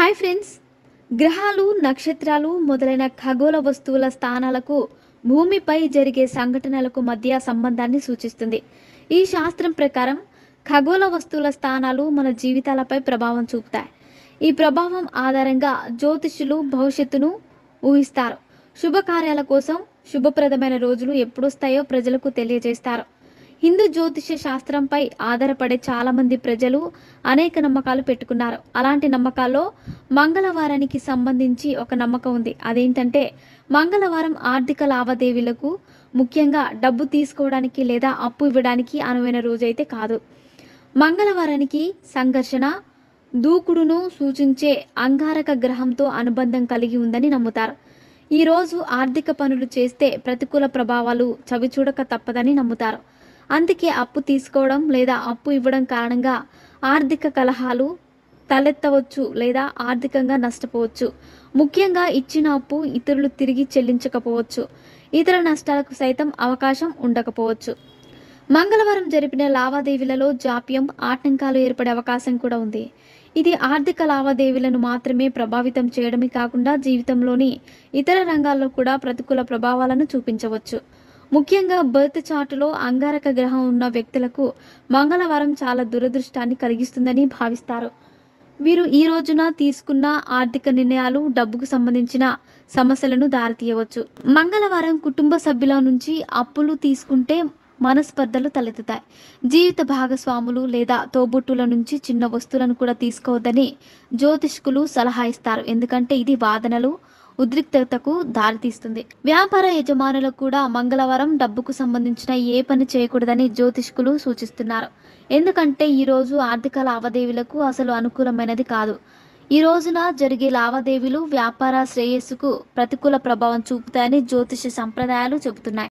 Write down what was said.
Hi friends, గ్రహాలు, నక్షత్రాలు మొదలైన ఖగోళ వస్తువుల స్థానాలకు భూమిపై జరిగే సంఘటనలకు మధ్య సంబంధాన్ని సూచిస్తుంది. ఈ శాస్త్రం ప్రకారం ఖగోళ వస్తువుల స్థానాలు మన జీవితాలపై ప్రభావం చూపుతాయి. ఈ ప్రభావం ఆధారంగా జ్యోతిష్యులు భవిష్యత్తును ఊహిస్తారు. శుభకార్యాల కోసం శుభప్రదమైన రోజులు ఎప్పుడొస్తాయో ప్రజలకు తెలియజేస్తారు. హిందూ జ్యోతిష శాస్త్రంపై ఆధారపడే చాలామంది ప్రజలు అనేక నమ్మకాలు పెట్టుకున్నారు. అలాంటి నమ్మకాల్లో మంగళవారానికి సంబంధించి ఒక నమ్మకం ఉంది. అదేంటంటే, మంగళవారం ఆర్థిక లావాదేవీలకు, ముఖ్యంగా డబ్బు తీసుకోవడానికి లేదా అప్పు ఇవ్వడానికి అనువైన రోజైతే కాదు. మంగళవారానికి సంఘర్షణ, దూకుడును సూచించే అంగారక గ్రహంతో అనుబంధం కలిగి ఉందని నమ్ముతారు. ఈ రోజు ఆర్థిక పనులు చేస్తే ప్రతికూల ప్రభావాలు చవిచూడక తప్పదని నమ్ముతారు. అందుకే అప్పు తీసుకోవడం లేదా అప్పు ఇవ్వడం కారణంగా ఆర్థిక కలహాలు తలెత్తవచ్చు లేదా ఆర్థికంగా నష్టపోవచ్చు. ముఖ్యంగా ఇచ్చిన అప్పు ఇతరులు తిరిగి చెల్లించకపోవచ్చు. ఇతర నష్టాలకు సైతం అవకాశం ఉండకపోవచ్చు. మంగళవారం జరిపిన లావాదేవీలలో జాప్యం, ఆటంకాలు ఏర్పడే అవకాశం కూడా ఉంది. ఇది ఆర్థిక లావాదేవీలను మాత్రమే ప్రభావితం చేయడమే కాకుండా జీవితంలోని ఇతర రంగాల్లో కూడా ప్రతికూల ప్రభావాలను చూపించవచ్చు. ముఖ్యంగా బర్త్ చార్టులో అంగారక గ్రహం ఉన్న వ్యక్తులకు మంగళవారం చాలా దురదృష్టాన్ని కలిగిస్తుందని భావిస్తారు. వీరు ఈ రోజున తీసుకున్న ఆర్థిక నిర్ణయాలు డబ్బుకు సంబంధించిన సమస్యలను దారితీయవచ్చు. మంగళవారం కుటుంబ సభ్యుల నుంచి అప్పులు తీసుకుంటే మనస్పర్ధలు తలెత్తుతాయి. జీవిత భాగస్వాములు లేదా తోబుట్టుల నుంచి చిన్న వస్తువులను కూడా తీసుకోవద్దని జ్యోతిష్కులు సలహా ఇస్తారు. ఎందుకంటే ఇది వాదనలు, ఉద్రిక్తతకు దారితీస్తుంది. వ్యాపార యజమానులకు కూడా మంగళవారం డబ్బుకు సంబంధించిన ఏ పని చేయకూడదని జ్యోతిష్కులు సూచిస్తున్నారు. ఎందుకంటే ఈ రోజు ఆర్థిక లావాదేవీలకు అసలు అనుకూలమైనది కాదు. ఈ రోజున జరిగే లావాదేవీలు వ్యాపార శ్రేయస్సుకు ప్రతికూల ప్రభావం చూపుతాయని జ్యోతిష సంప్రదాయాలు చెబుతున్నాయి.